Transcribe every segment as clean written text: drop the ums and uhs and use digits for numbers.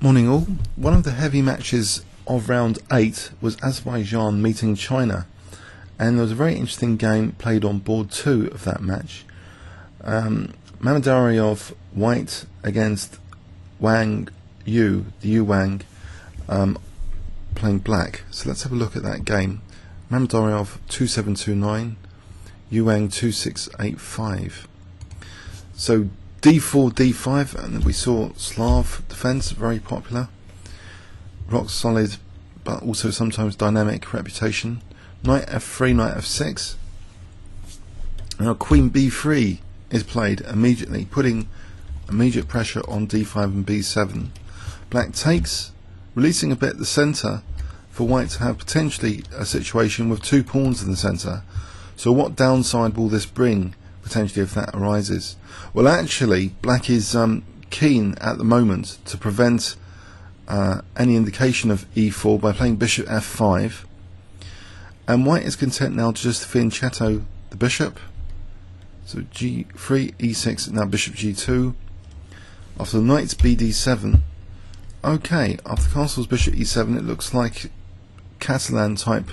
Morning all. One of the heavy matches of round 8 was Azerbaijan meeting China, and there was a very interesting game played on board 2 of that match. Mamedyarov white against Wang Yue, the Yu Wang, playing black. So let's have a look at that game. Mamedyarov 2729, Yu Wang 2685. So d4, d5, and we saw Slav defense, very popular, rock solid but also sometimes dynamic reputation. Knight f3, knight f6. Now queen b3 is played immediately, putting immediate pressure on d5 and b7. Black takes, releasing a bit the centre for white to have potentially a situation with 2 pawns in the centre. So what downside will this bring potentially if that arises? Well, actually black is keen at the moment to prevent any indication of e4 by playing bishop f5, and white is content now to just fianchetto the bishop. So g3, e6, now bishop g2. After the knight's bd7. Okay, after castle's bishop e7, it looks like Catalan type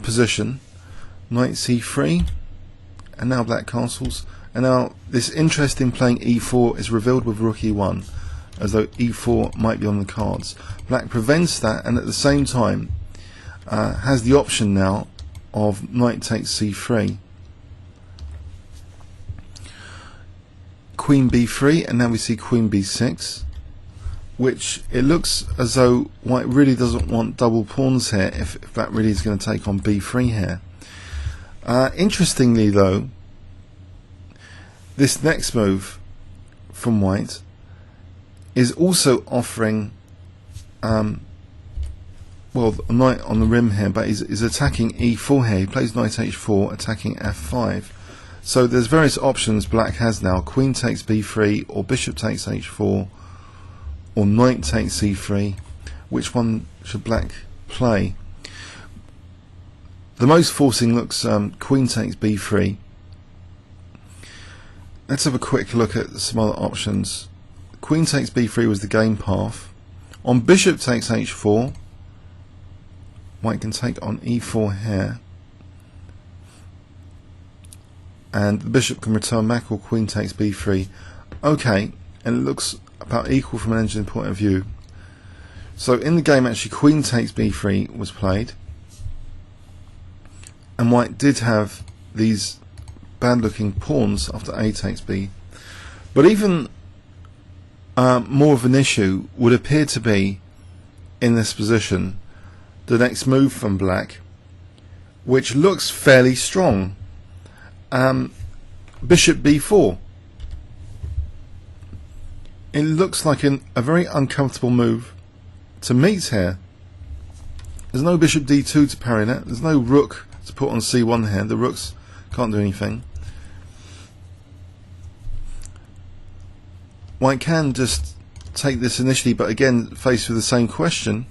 position. Knight c3, and now black castles, and now this interest in playing e4 is revealed with rook e1, as though e4 might be on the cards. Black prevents that, and at the same time has the option now of knight takes c3, queen b3, and now we see queen b6, which it looks as though white really doesn't want double pawns here if black really is going to take on b3 here. Interestingly though, this next move from white is also offering well, a knight on the rim here, but is attacking e4 here. He plays knight h4, attacking f5. So there's various options black has now: queen takes b3, or bishop takes h4, or knight takes c3. Which one should black play? The most forcing looks queen takes b3. Let's have a quick look at some other options. Queen takes b3 was the game path. On bishop takes h4, white can take on e4 here, and the bishop can return back, or queen takes b3. Okay, and it looks about equal from an engine point of view. So in the game actually queen takes b3 was played, and white did have these bad looking pawns after a takes b. But even more of an issue would appear to be in this position the next move from black, which looks fairly strong. Bishop b4. It looks like a very uncomfortable move to meet here. There's no bishop d2 to parry that. There's no rook to put on c1 here. The rooks can't do anything. White can just take this initially, but again faced with the same question,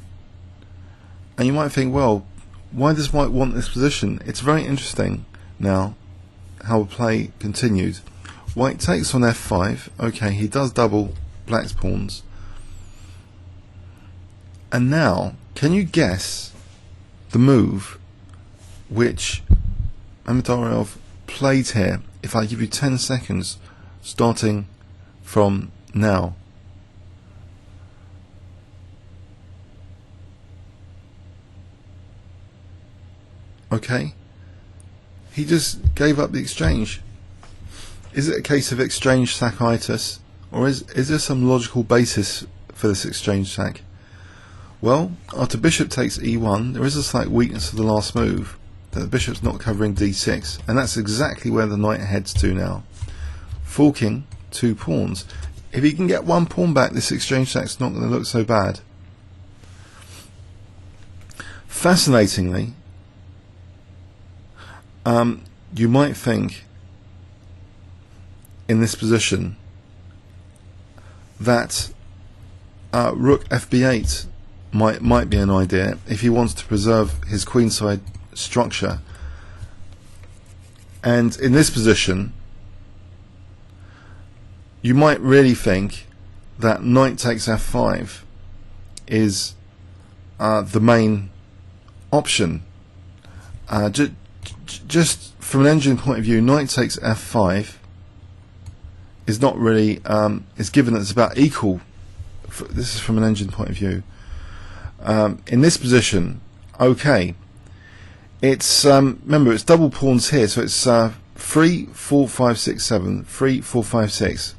and you might think, well, why does white want this position? It's very interesting now how the play continued. White takes on f5. Okay, he does double black's pawns, and now can you guess the move which Mamedyarov played here if I give you 10 seconds starting from now? Okay, he just gave up the exchange. Is it a case of exchange sackitis, or is there some logical basis for this exchange sack? Well, after bishop takes e1, there is a slight weakness of the last move, that the bishop's not covering d6, and that's exactly where the knight heads to now, forking 2 pawns. If he can get 1 pawn back, this exchange sack's not going to look so bad. Fascinatingly, you might think in this position that rook fb8 might be an idea if he wants to preserve his queenside structure. And in this position, you might really think that knight takes f5 is the main option. Just from an engine point of view, knight takes f5 is not really is given that it's about equal. This is from an engine point of view. In this position, okay, it's remember it's double pawns here, so it's 3, 4, 5, 6, 7, 3, 4, 5, 6.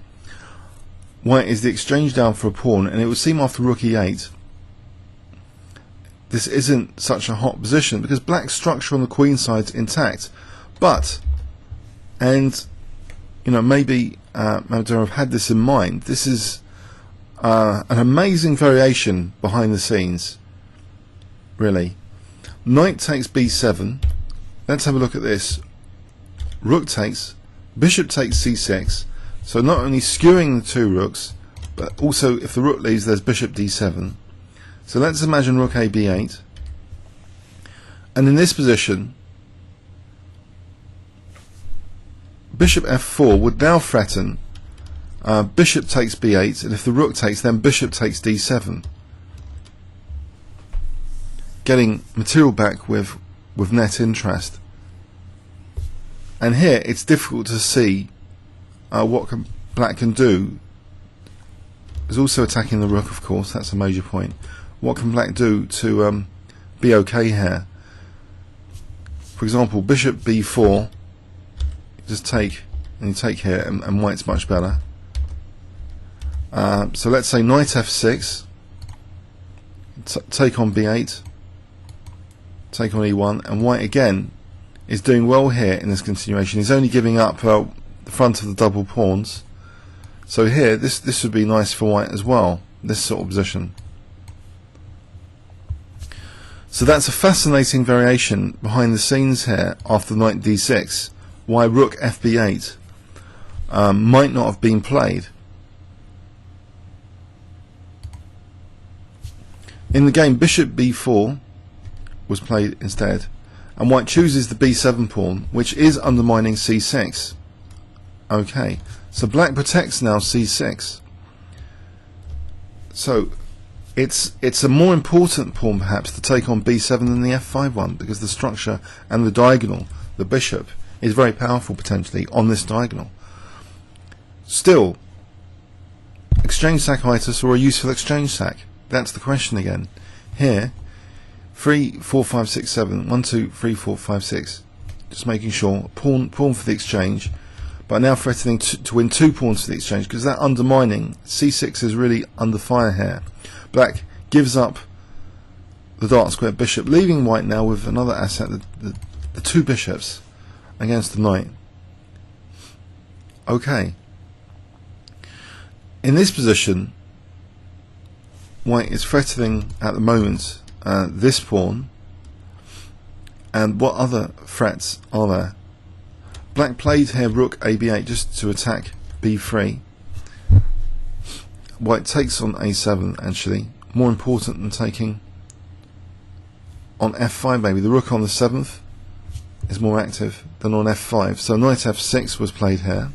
White is the exchange down for a pawn, and it would seem after rook e8 this isn't such a hot position because black's structure on the queen side's intact. But, and you know, maybe Mamedyarov had this in mind, this is an amazing variation behind the scenes, really. Knight takes b7. Let's have a look at this. Rook takes, bishop takes c6. So not only skewing the two rooks, but also if the rook leaves, there's bishop d7. So let's imagine rook a b8. And in this position, bishop f4 would now threaten bishop takes b8, and if the rook takes, then bishop takes d7. Getting material back with net interest. And here it's difficult to see what black can do. There's also attacking the rook, of course, that's a major point. What can black do to be okay here? For example, bishop b4, just take, and you take here, and white's much better. So let's say knight f6, take on b8, take on e1, and white again is doing well here in this continuation. He's only giving up the front of the double pawns. So here, this would be nice for white as well, this sort of position. So that's a fascinating variation behind the scenes here after knight d6, why rook fb8 might not have been played. In the game, bishop b4 was played instead, and white chooses the b7 pawn, which is undermining c6. Okay, so black protects now c6. So it's a more important pawn perhaps to take on b7 than the f5 one, because the structure and the diagonal, the bishop, is very powerful potentially on this diagonal. Still, exchange sack hiatus or a useful exchange sack? That's the question again. Here, 3, 4, 5, 6, 7, 1, 2, 3, 4, 5, 6. Just making sure, pawn for the exchange, but now threatening to win 2 pawns for the exchange, because that undermining, c6 is really under fire here. Black gives up the dark square bishop, leaving white now with another asset, the 2 bishops against the knight. Okay. In this position, white is threatening at the moment this pawn, and what other threats are there? Black played here rook ab8 just to attack b3. White takes on a7, actually, more important than taking on f5 maybe. The rook on the 7th is more active than on f5, so knight f6 was played here.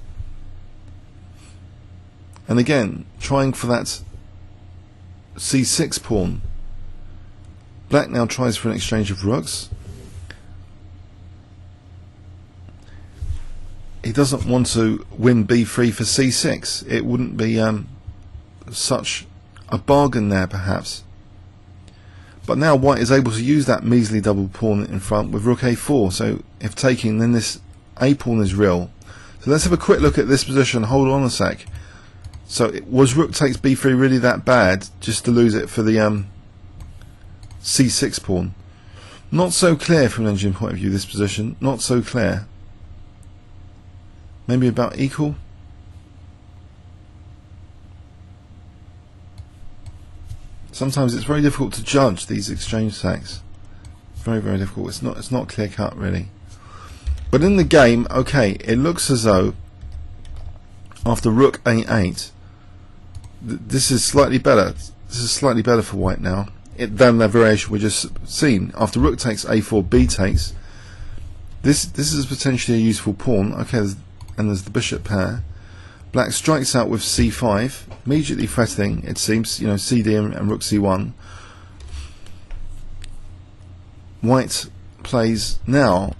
And again, trying for that c6 pawn. Black now tries for an exchange of rooks. He doesn't want to win b3 for c6. It wouldn't be such a bargain there perhaps. But now white is able to use that measly double pawn in front with rook a4, so if taking, then this a pawn is real. So let's have a quick look at this position. Hold on a sec. So was rook takes b3 really that bad, just to lose it for the c6 pawn? Not so clear from an engine point of view, this position. Not so clear. Maybe about equal. Sometimes it's very difficult to judge these exchange sacks. Very, very difficult. It's not clear cut really. But in the game, okay, it looks as though after rook a8, this is slightly better. This is slightly better for white now than the variation we just seen. After rook takes a4, b takes. This is potentially a useful pawn. Okay, there's the bishop pair. Black strikes out with c5, immediately threatening, it seems, you know, cd and rook c1. White plays now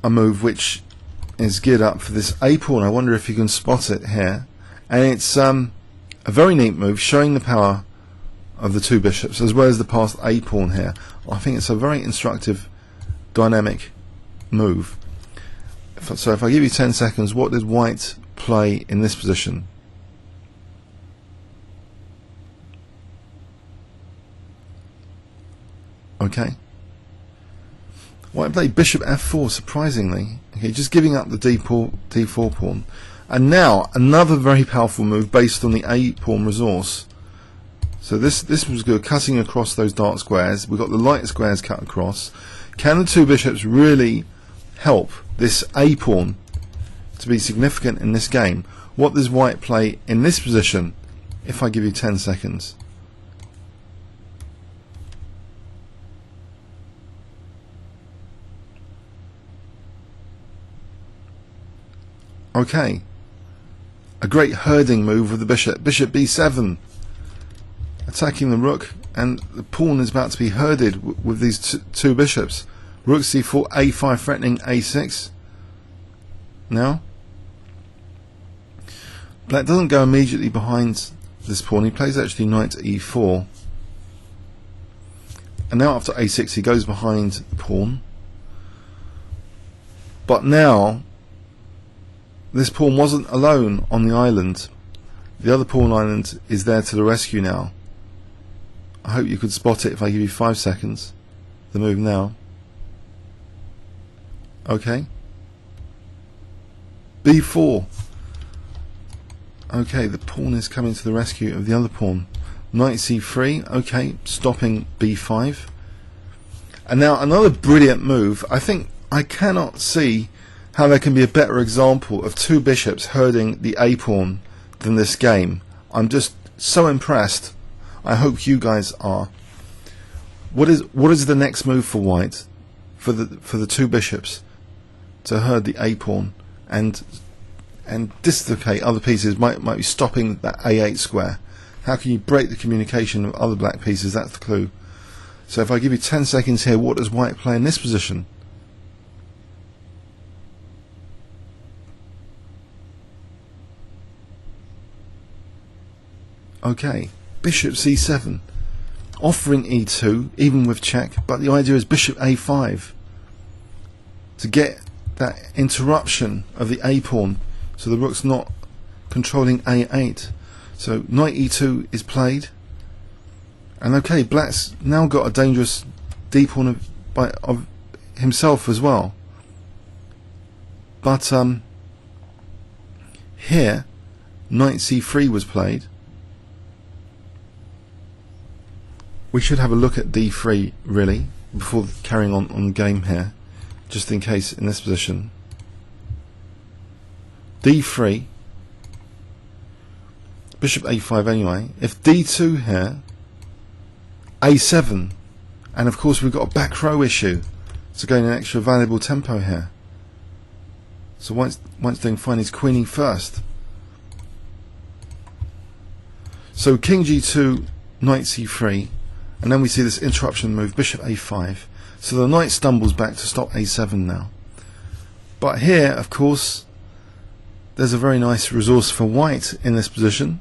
a move which is geared up for this a pawn. I wonder if you can spot it here, and it's a very neat move showing the power of the two bishops as well as the passed a pawn here. I think it's a very instructive, dynamic move. So if I give you 10 seconds, what did white play in this position? Okay. White played bishop f4, surprisingly. Okay, just giving up the d4 pawn. And now another very powerful move based on the a pawn resource. So this was good, cutting across those dark squares. We've got the light squares cut across. Can the two bishops really help this a pawn to be significant in this game? What does white play in this position if I give you 10 seconds? Okay, a great herding move with the bishop. Bishop b7, attacking the rook, and the pawn is about to be herded with these two bishops. Rook c4, a5 threatening a6. Now, black doesn't go immediately behind this pawn. He plays actually knight e4. And now after a6 he goes behind the pawn. But now, this pawn wasn't alone on the island. The other pawn island is there to the rescue now. I hope you could spot it if I give you 5 seconds. The move now. Okay. b4. Okay, the pawn is coming to the rescue of the other pawn. Knight c3. Okay, stopping b5. And now another brilliant move. I think I cannot see how there can be a better example of two bishops herding the a pawn than this game. I'm just so impressed. I hope you guys are. What is the next move for white, for the two bishops to herd the a pawn and dislocate other pieces? Might be stopping that a8 square. How can you break the communication of other black pieces? That's the clue. So if I give you 10 seconds here, what does white play in this position? Okay, bishop c7, offering e2, even with check, but the idea is bishop a5 to get that interruption of the a pawn, so the rook's not controlling a8. So knight e2 is played, and okay, black's now got a dangerous d pawn of himself as well. But here, knight c3 was played. We should have a look at d3 really before carrying on the game here, just in case in this position. d3, bishop a5 anyway. If d2 here, a7, and of course we've got a back row issue, so getting an extra valuable tempo here. So white's doing fine, he's queening first. So king g2, knight c3. And then we see this interruption move, bishop a5. So the knight stumbles back to stop a7 now. But here, of course, there's a very nice resource for white in this position.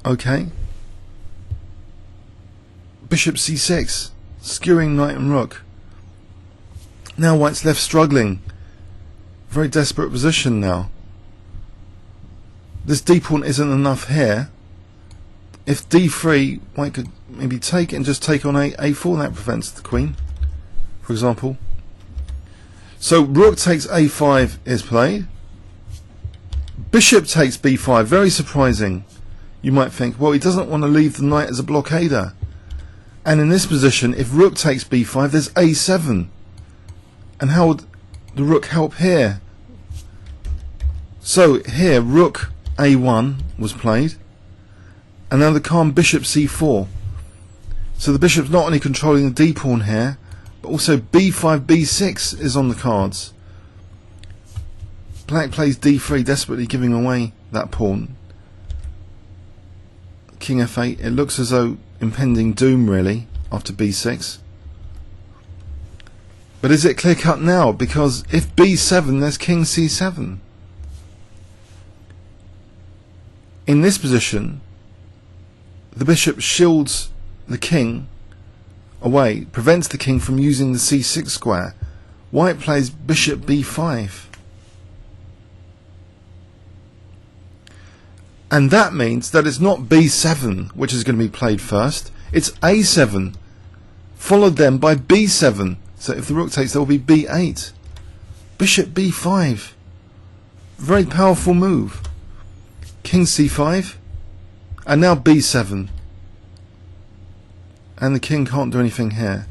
Okay. Bishop c6, skewing knight and rook. Now white's left struggling. Very desperate position now. This d pawn isn't enough here. If d3, white could maybe take it and just take on a4, that prevents the queen, for example. So rook takes a5 is played. Bishop takes b5, very surprising. You might think, well, he doesn't want to leave the knight as a blockader. And in this position, if rook takes b5, there's a7. And how would the rook help here? So here, rook a1 was played. And now the calm bishop c4. So the bishop's not only controlling the d pawn here, but also b5 b6 is on the cards. Black plays d3, desperately giving away that pawn. King f8. It looks as though impending doom really after b6. But is it clear cut now? Because if b7, there's king c7. In this position, the bishop shields the king away, prevents the king from using the c6 square. White plays bishop b5. And that means that it's not b7 which is going to be played first, it's a7, followed then by b7. So if the rook takes, there will be b8. Bishop b5. Very powerful move. King c5. And now b7. And the king can't do anything here.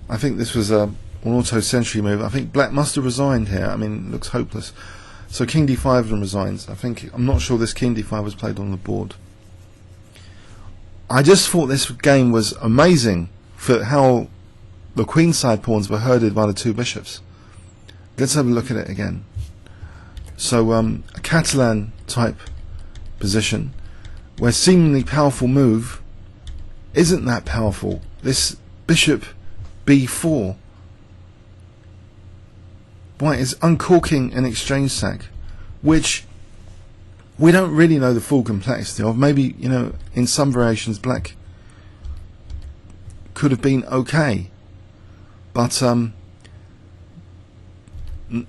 I think this was an auto-century move. I think black must have resigned here. I mean, it looks hopeless. So king d5 and resigns. I'm not sure this king d5 was played on the board. I just thought this game was amazing for how the queenside pawns were herded by the two bishops. Let's have a look at it again. So a Catalan type position where seemingly powerful move isn't that powerful. This bishop b4. White is uncorking an exchange sack, which we don't really know the full complexity of. Maybe, you know, in some variations black could have been okay. But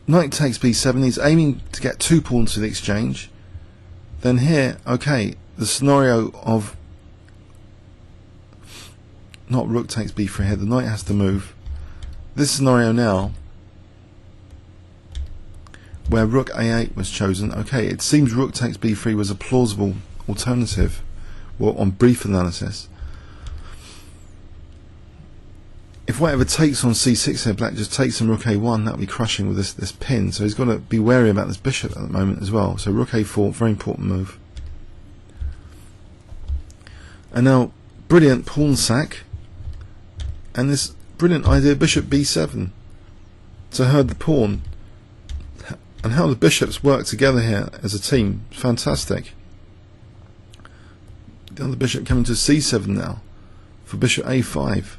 knight takes b7, he's aiming to get 2 pawns to the exchange. Then here, okay, the scenario of not rook takes b3 here, the knight has to move. This scenario now, where rook a8 was chosen, okay, it seems rook takes b3 was a plausible alternative, well, on brief analysis. If white ever takes on c6 here, black just takes on rook a1, that would be crushing with this pin, so he's got to be wary about this bishop at the moment as well. So rook a4, very important move. And now, brilliant pawn sack, and this brilliant idea, bishop b7, to herd the pawn. And how the bishops work together here as a team, fantastic. The other bishop coming to c7 now, for bishop a5.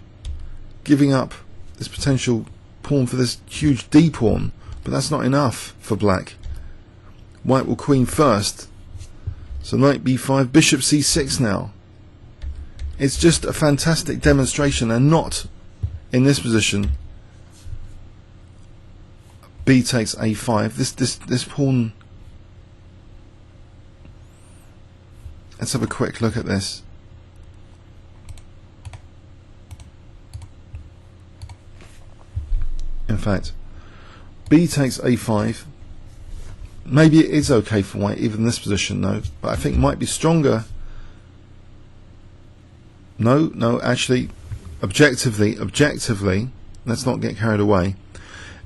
Giving up this potential pawn for this huge d pawn, but that's not enough for black. White will queen first, so knight b5, bishop c6 now. It's just a fantastic demonstration, and not in this position. B takes a5. This pawn. Let's have a quick look at this. In fact, B takes a5. Maybe it is okay for white, even in this position, no. But I think it might be stronger. No, actually, objectively, let's not get carried away.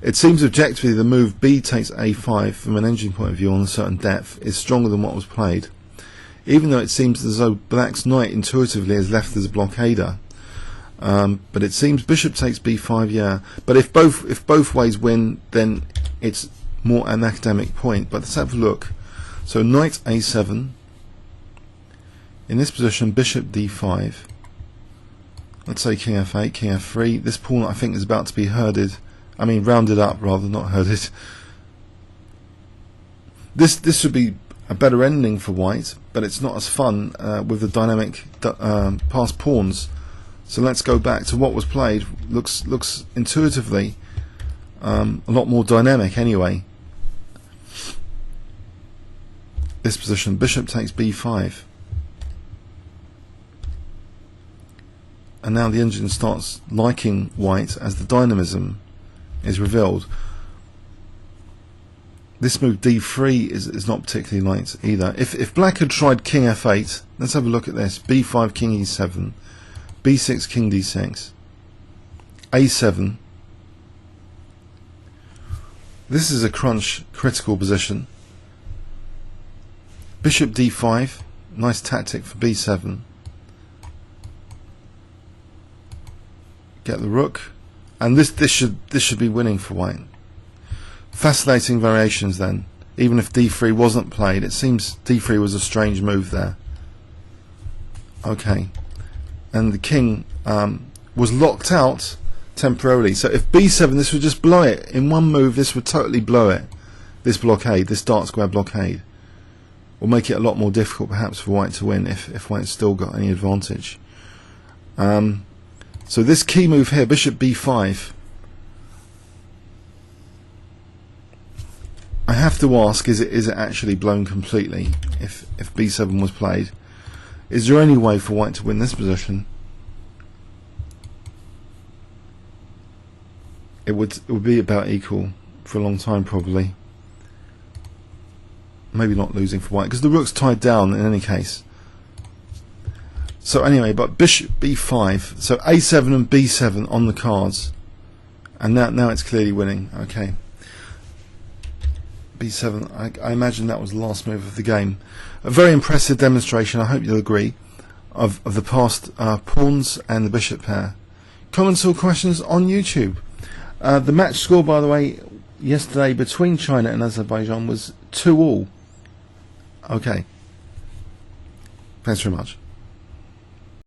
It seems objectively the move B takes a5 from an engine point of view on a certain depth is stronger than what was played. Even though it seems as though black's knight intuitively is left as a blockader. But it seems bishop takes b5, yeah. But if both ways win, then it's more an academic point. But let's have a look. So knight a7. In this position, bishop d5. Let's say king f8, king f3. This pawn I think is about to be herded. I mean rounded up rather, not herded. This would be a better ending for white, but it's not as fun with the dynamic passed pawns. So let's go back to what was played. Looks intuitively a lot more dynamic anyway. This position, bishop takes b5. And now the engine starts liking white as the dynamism is revealed. This move d3 is not particularly liked either. If black had tried king f8, let's have a look at this. b5 king e7, b6 king d6, a7. This is a critical position. Bishop d5, nice tactic for b7. Get the rook, and this should be winning for white. fascinating variations then. Even if d3 wasn't played, it seems d3 was a strange move there. Okay, and the king was locked out temporarily. So if b7, this would just blow it. In one move, this would totally blow it. This blockade, this dark square blockade, will make it a lot more difficult perhaps for white to win if white's still got any advantage. So this key move here, bishop b5, I have to ask, is it actually blown completely if b7 was played? Is there any way for white to win this position? It would be about equal for a long time probably. Maybe not losing for white because the rook's tied down in any case. So anyway, but bishop b5, so a7 and b7 on the cards, and now it's clearly winning. Okay, b7, I imagine that was the last move of the game. A very impressive demonstration, I hope you'll agree, of the past pawns and the bishop pair. Comments or questions on YouTube? The match score, by the way, yesterday between China and Azerbaijan was 2-2. Okay, thanks very much.